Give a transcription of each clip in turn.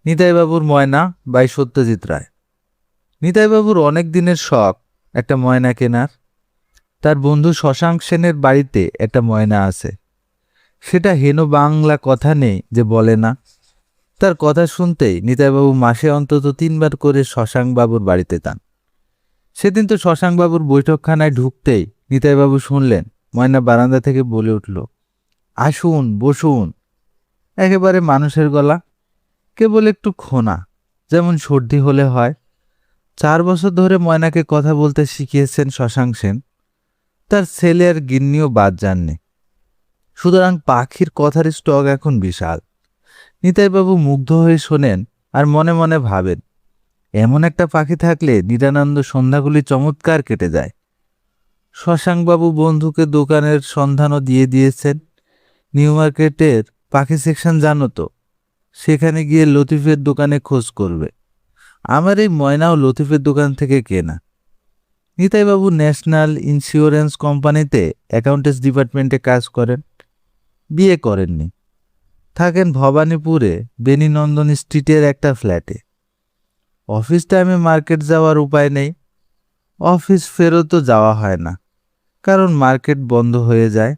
নিতাইবাবুর ময়না by Satyajit Ray. নিতাইবাবুর অনেক দিনের শখ একটা ময়না কেনার। তার বন্ধু শশাঙ্ক সেনের বাড়িতে একটা ময়না আছে। সেটা হেন বাংলা কথা নেই যে বলে না। তার কথা শুনতেই নিতাইবাবু মাসে অন্তত 3বার করে শশাঙ্কবাবুর বাড়িতে যান। সেদিন তো শশাঙ্কবাবুর বৈঠকখানায় ঢুকতেই নিতাইবাবু শুনলেন ময়না বারান্দা থেকে বলে উঠল, আসুন, বসুন। একেবারে মানুষের গলা, কেবল একটু খোনা, যেমন সর্দি হলে হয়। 4 বছর ধরে ময়নাকে কথা বলতে শিখিয়েছেন শশাঙ্ক সেন। তার ছেলে আর গিন্নিও বাদ যাননি। সুতরাং পাখির কথার স্টক এখন বিশাল। নিতাইবাবু মুগ্ধ হয়ে শোনেন আর মনে মনে ভাবেন, এমন একটা পাখি থাকলে নিরানন্দ সন্ধ্যাগুলি চমৎকার কেটে যায়। শশাঙ্কবাবু বন্ধুকে দোকানের সন্ধানও দিয়ে দিয়েছেন। নিউ মার্কেটের পাখি সেকশন জানো তো, সেখানে গিয়ে লতিফের দোকানে খোঁজ করবে। আমার এই ময়নাও লতিফের দোকান থেকে কেনা। নিতাইবাবু ন্যাশনাল ইন্স্যুরেন্স কোম্পানিতে অ্যাকাউন্টেন্টস ডিপার্টমেন্টে কাজ করেন। বিয়ে করেননি, থাকেন ভবানীপুরে বেনিনন্দন স্ট্রিটের একটা ফ্ল্যাটে। অফিস টাইমে মার্কেট যাওয়ার উপায় নেই। অফিস ফেরতও যাওয়া হয় না, কারণ মার্কেট বন্ধ হয়ে যায়।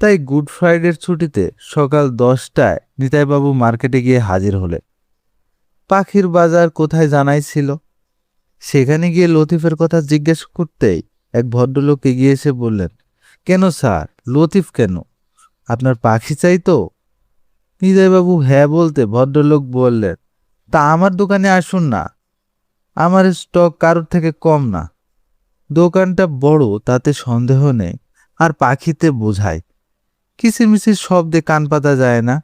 তাই গুড ফ্রাইডের ছুটিতে সকাল 10টায় নিতাইবাবু মার্কেটে গিয়ে হাজির হলেন। পাখির বাজার কোথায় জানাই ছিল। সেখানে গিয়ে লতিফের কথা জিজ্ঞেস করতেই এক ভদ্রলোক এগিয়ে এসে বললেন, কেন স্যার, লতিফ কেন? আপনার পাখি চাই তো? নিতাইবাবু হ্যাঁ বলতে ভদ্রলোক বললেন, তা আমার দোকানে আসুন না, আমার স্টক কারোর থেকে কম না। দোকানটা বড়, তাতে সন্দেহ নেই, আর পাখিতে বোঝায়। কিচিরমিচির শব্দে কান পাতা যায় না।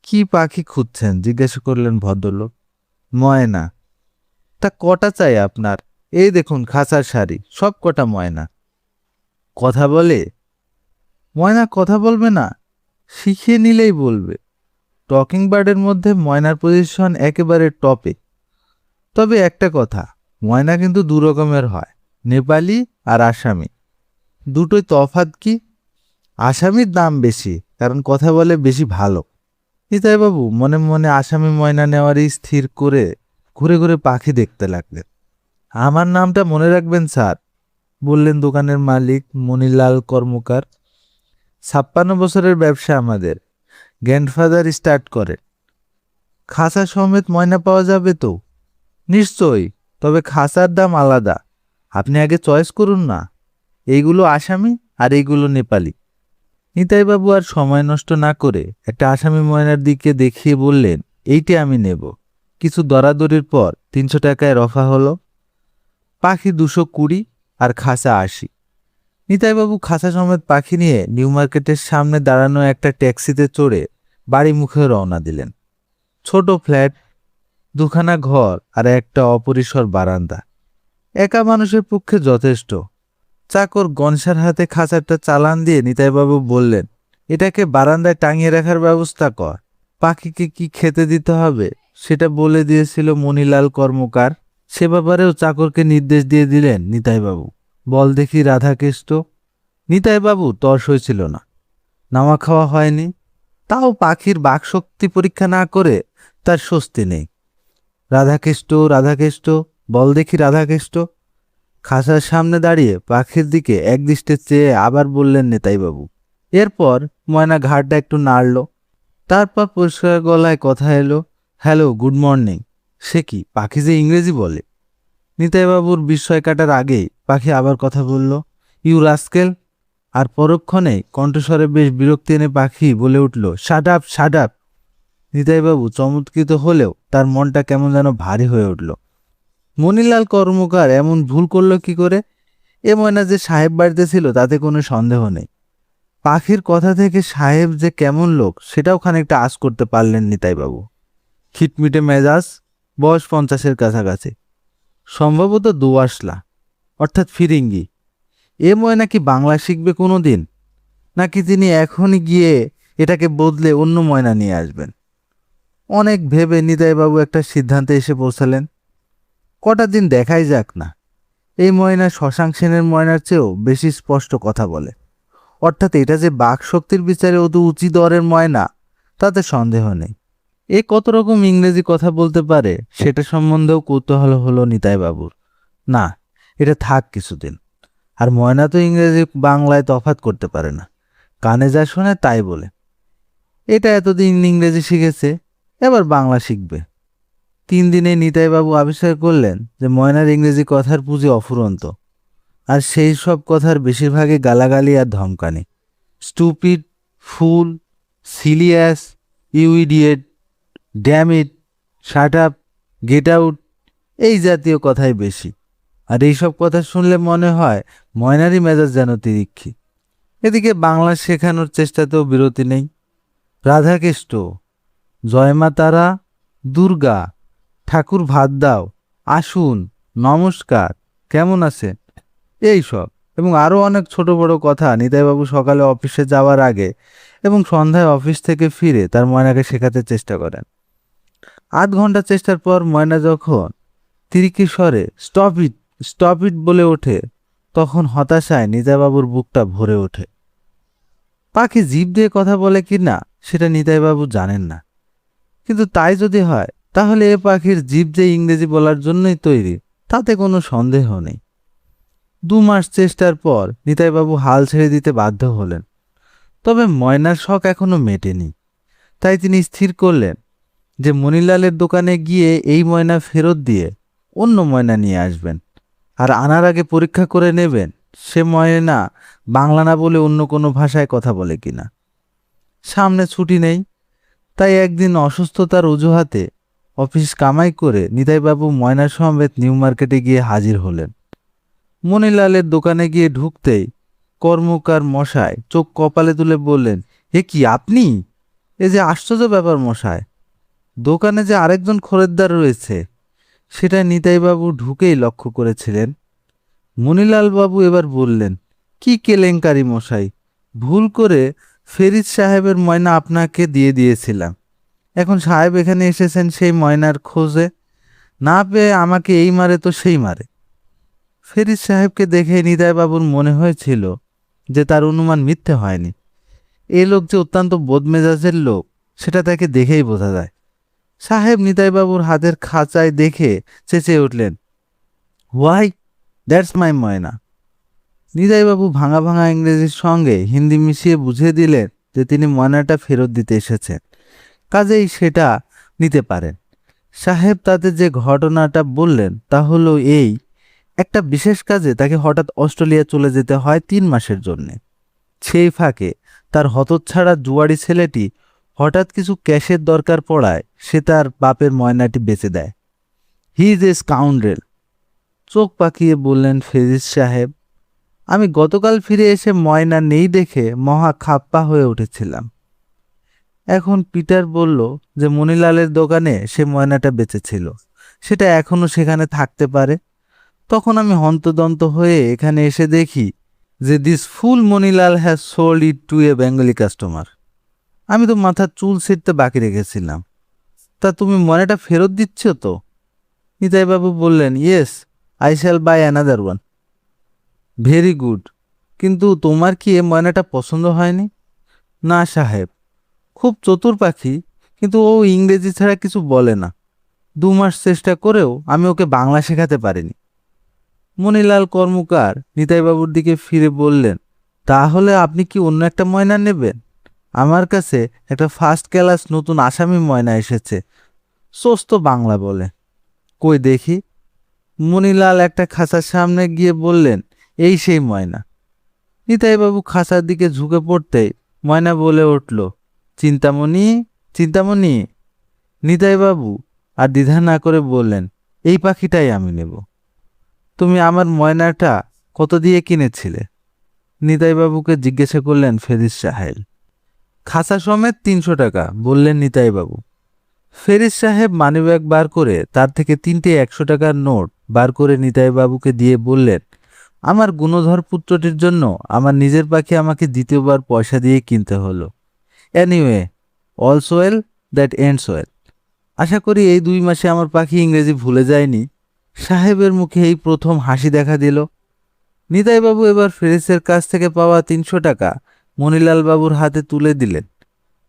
কি পাখি খুঁজছেন জিজ্ঞাসা করলেন ভদ্রলোক। ময়না। তা কটা চাই আপনার? এই দেখুন খাঁচার শাড়ি, সব কটা ময়না। কথা বলে? ময়না কথা বলবে না, শিখিয়ে নিলেই বলবে। টকিং বার্ডের মধ্যে ময়নার পজিশন একেবারে টপে। তবে একটা কথা, ময়না কিন্তু 2 রকমের হয়, নেপালি আর আসামি। দুটোই তফাৎ কি? আসামির দাম বেশি, কারণ কথা বলে বেশি ভালো। নিতাইবাবু মনে মনে আসামি ময়না নেওয়ারই স্থির করে ঘুরে ঘুরে পাখি দেখতে লাগলেন। আমার নামটা মনে রাখবেন স্যার, বললেন দোকানের মালিক মণিলাল কর্মকার। 56 বছরের ব্যবসা আমাদের, গ্র্যান্ডফাদার স্টার্ট করে। খাঁচা সমেত ময়না পাওয়া যাবে তো? নিশ্চয়ই, তবে খাঁচার দাম আলাদা। আপনি আগে চয়েস করুন না। এইগুলো আসামি আর এইগুলো নেপালি। নিতাইবাবু আর সময় নষ্ট না করে একটা আসামি ময়নার দিকে দেখিয়ে বললেন, এইটা আমি নেব। কিছু দরাদরির পর 300 টাকায় রফা হলো। পাখি 220 আর খাঁচা 80। নিতাইবাবু খাঁচা সমেত পাখি নিয়ে নিউ মার্কেটের সামনে দাঁড়ানো একটা ট্যাক্সিতে চড়ে বাড়ি মুখে রওনা দিলেন। ছোট ফ্ল্যাট, 2খানা ঘর আর একটা অপরিসর বারান্দা, একা মানুষের পক্ষে যথেষ্ট। চাকর গনসার হাতে খাঁচাটা চালান দিয়ে নিতাইবাবু বললেন, এটাকে বারান্দায় টাঙিয়ে রাখার ব্যবস্থা কর। পাখিকে কি খেতে দিতে হবে সেটা বলে দিয়েছিল মণিলাল কর্মকার। সে ব্যাপারেও চাকরকে নির্দেশ দিয়ে দিলেন নিতাইবাবু। বল দেখি রাধাকেষ্ট। নিতাইবাবু তর সইছিল না, নাওয়া খাওয়া হয়নি। তাও পাখির বাকশক্তি পরীক্ষা না করে তার স্বস্তি নেই। রাধাকেষ্ট, রাধাকেষ্ট, বল দেখি রাধাকেষ্ট। খাঁচার সামনে দাঁড়িয়ে পাখির দিকে একদৃষ্টে চেয়ে আবার বললেন নিতাইবাবু। এরপর ময়না ঘাড়টা একটু নাড়ল। তারপর পরিষ্কার গলায় কথা এলো, হ্যালো, গুড মর্নিং। সে কি, পাখি যে ইংরেজি বলে! নিতাইবাবুর বিস্ময় কাটার আগেই পাখি আবার কথা বলল, ইউ রাস্কেল। আর পরক্ষণে কণ্ঠস্বরে বেশ বিরক্তি এনে পাখি বলে উঠল, shut up, shut up. Nitaibabu চমৎকৃত হলেও তার মনটা কেমন যেন ভারী হয়ে উঠল। মণিলাল কর্মকার এমন ভুল করল কি করে? এ ময়না যে সাহেব বাড়িতে ছিল তাতে কোনো সন্দেহ নেই। পাখির কথা থেকে সাহেব যে কেমন লোক সেটাও খানিকটা আঁচ করতে পারলেন নিতাইবাবু। খিটমিটে মেজাজ, বয়স 50-এর কাছাকাছি, সম্ভবত দোআঁশলা অর্থাৎ ফিরিঙ্গি। এ ময়না কি বাংলা শিখবে কোনো দিন, নাকি তিনি এখনই গিয়ে এটাকে বদলে অন্য ময়না নিয়ে আসবেন? অনেক ভেবে নিতাইবাবু একটা সিদ্ধান্তে এসে পৌঁছালেন, কটা দিন দেখাই যাক না। এই ময়না শশাঙ্ক সেনের ময়নার চেয়েও বেশি স্পষ্ট কথা বলে। অর্থাৎ এটা যে বাকশক্তির বিচারে অতি উঁচু দরের ময়না তাতে সন্দেহ নেই। এ কত রকম ইংরেজি কথা বলতে পারে সেটা সম্বন্ধেও কৌতূহল হলো নিতাই বাবুর। না, এটা থাক কিছুদিন। আর ময়না তো ইংরেজি বাংলায় তফাৎ করতে পারে না, কানে যা শোনে তাই বলে। এটা এতদিন ইংরেজি শিখেছে, এবার বাংলা শিখবে। 3 দিনে নিতাইবাবু আবিষ্কার করলেন যে ময়নার ইংরেজি কথার পুঁজি অফুরন্ত। আর সেই সব কথার বেশিরভাগই গালাগালি আর ধমকানি। Stupid, fool, silly ass, you idiot, damn it, shut up, get out, এই জাতীয় কথাই বেশি। আর এইসব কথা শুনলে মনে হয় ময়নারই মেজাজ যেন তিরিক্ষি। এদিকে বাংলা শেখানোর চেষ্টাতেও বিরতি নেই। রাধাকেষ্ট, জয়মা তারা, দুর্গা, ঠাকুর ভাত দাও, আসুন, নমস্কার, কেমন আছেন, এই সব এবং আরও অনেক ছোট বড় কথা নিতাইবাবু সকালে অফিসে যাওয়ার আগে এবং সন্ধ্যায় অফিস থেকে ফিরে তার ময়নাকে শেখাতে চেষ্টা করেন। 8 ঘন্টা চেষ্টার পর ময়না যখন তিরিকি স্বরে স্টপ ইট বলে ওঠে, তখন হতাশায় নিতাইবাবুর বুকটা ভরে ওঠে। পাখি জিভ দিয়ে কথা বলে কি না সেটা নিতাইবাবু জানেন না, কিন্তু তাই যদি হয় তাহলে এ পাখির জিভ যে ইংরেজি বলার জন্যই তৈরি, তাতে কোনো সন্দেহ নেই। 2 মাস চেষ্টার পর নিতাইবাবু হাল ছেড়ে দিতে বাধ্য হলেন। তবে ময়নার শখ এখনো মেটেনি। তাই তিনি স্থির করলেন যে মণিলালের দোকানে গিয়ে এই ময়না ফেরত দিয়ে অন্য ময়না নিয়ে আসবেন, আর আনার আগে পরীক্ষা করে নেবেন সে ময়না বাংলা না বলে অন্য কোনো ভাষায় কথা বলে কিনা। সামনে ছুটি নেই, তাই একদিন অসুস্থতার অজুহাতে অফিস কামাই করে নিতাইবাবু ময়না সমেত নিউ মার্কেটে গিয়ে হাজির হলেন। মণিলালের দোকানে গিয়ে ঢুকতেই কর্মকার মশাই চোখ কপালে তুলে বললেন, এ কি আপনি? এ যে আশ্চর্য ব্যাপার মশাই, দোকানে যে আরেকজন খরিদ্দার রয়েছে সেটা নিতাইবাবু ঢুকেই লক্ষ্য করেছিলেন। মণিলালবাবু এবার বললেন, কি কেলেঙ্কারি মশাই, ভুল করে ফেরিস সাহেবের ময়না আপনাকে দিয়ে দিয়েছিলাম। এখন সাহেব এখানে এসেছেন সেই ময়নার খোঁজে, না পেয়ে আমাকে এই মারে তো সেই মারে। ফেরিস সাহেবকে দেখে নিতাইবাবুর মনে হয়েছিল যে তার অনুমান মিথ্যে হয়নি। এ লোক যে অত্যন্ত বদমেজাজের লোক সেটা তাকে দেখেই বোঝা যায়। সাহেব নিতাইবাবুর হাতের খাঁচায় দেখে চেঁচিয়ে উঠলেন, হোয়াই, দ্যাটস মাই ময়না। নিতাইবাবু ভাঙা ভাঙা ইংরেজির সঙ্গে হিন্দি মিশিয়ে বুঝিয়ে দিলেন যে তিনি ময়নাটা ফেরত দিতে এসেছেন, কাজেই সেটা নিতে পারেন। সাহেব তাতে যে ঘটনাটা বললেন তা হলো এই, একটা বিশেষ কাজে তাকে হঠাৎ অস্ট্রেলিয়া চলে যেতে হয় 3 মাসের জন্যে। সেই ফাঁকে তার হতচ্ছাড়া জুয়ারি ছেলেটি হঠাৎ কিছু ক্যাশের দরকার পড়ায় সে তার বাপের ময়নাটি বেচে দেয়। He is a scoundrel. চোখ পাকিয়ে বললেন ফেরিস সাহেব, আমি গতকাল ফিরে এসে ময়না নেই দেখে মহা খাপ্পা হয়ে উঠেছিলাম। এখন পিটার বলল যে মণিলালের দোকানে সে ময়নাটা বেচেছিল, সেটা এখনো সেখানে থাকতে পারে। তখন আমি হন্তদন্ত হয়ে এখানে এসে দেখি যে দিস ফুল Manilal has sold it to a Bengali customer. আমি তো মাথার চুল ছিঁড়তে বাকি রেখেছিলাম। তা তুমি ময়নাটা ফেরত দিচ্ছ তো? নিতাইবাবু বললেন, yes, I shall buy another one. Very good, কিন্তু তোমার কি এ ময়নাটা পছন্দ হয়নি? না সাহেব, খুব চতুর পাখি, কিন্তু ও ইংরেজি ছাড়া কিছু বলে না। 2 মাস চেষ্টা করেও আমি ওকে বাংলা শেখাতে পারিনি। মণিলাল কর্মকার নিতাইবাবুর দিকে ফিরে বললেন, তাহলে আপনি কি অন্য একটা ময়না নেবেন? আমার কাছে একটা ফার্স্ট ক্লাস নতুন আসামি ময়না এসেছে, সোস্ত বাংলা বলে। কই দেখি। মণিলাল একটা খাঁচার সামনে গিয়ে বললেন, এই সেই ময়না। নিতাইবাবু খাঁচার দিকে ঝুঁকে পড়তেই ময়না বলে উঠল, চিন্তামণি, চিন্তামণি। নিতাইবাবু আর দ্বিধা না করে বললেন, এই পাখিটাই আমি নেব। তুমি আমার ময়নাটা কত দিয়ে কিনেছিলে? নিতাইবাবুকে জিজ্ঞাসা করলেন ফেরিস সাহেব। খাঁচা সমেত 300 টাকা, বললেন নিতাইবাবু। ফেরিস সাহেব মানিব্যাগ বার করে তার থেকে 3টে 100 টাকার নোট বার করে নিতাইবাবুকে দিয়ে বললেন, আমার গুণধর পুত্রটির জন্য আমার নিজের পাখি আমাকে দ্বিতীয়বার পয়সা দিয়ে কিনতে হলো। Anyway, all's well that ends well. আশা করি এই 2 মাসে আমার পাখি ইংরেজি ভুলে যায়নি। সাহেবের মুখে এই প্রথম হাসি দেখা দিল। নিতাইবাবু এবার ফেরিসের কাছ থেকে পাওয়া 300 টাকা মণিলাল বাবুর হাতে তুলে দিলেন।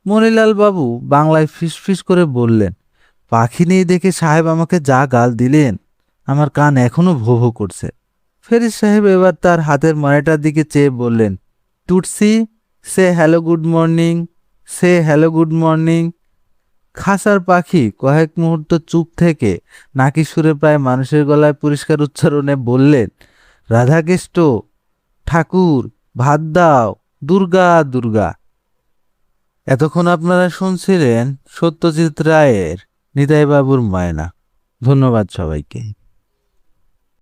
মণিলাল বাবু বাংলায় ফিসফিস করে বললেন, পাখি নেই দেখে সাহেব আমাকে যা গাল দিলেন, আমার কান এখনো ভো ভো করছে। ফেরিস সাহেব এবার তার হাতের ময়নাটার দিকে চেয়ে বললেন, টুটসি, সে হ্যালো গুড মর্নিং, সে হ্যালো গুড মর্নিং। খাসার পাখি কয়েক মুহূর্ত চুপ থেকে নাকি সুরে প্রায় মানুষের গলায় পরিষ্কার উচ্চারণে বললেন, রাধাকেষ্ট, ঠাকুর, ভাত দাও, দুর্গা দুর্গা। এতক্ষণ আপনারা শুনছিলেন সত্যজিৎ রায়ের নিতাইবাবুর ময়না। ধন্যবাদ সবাইকে।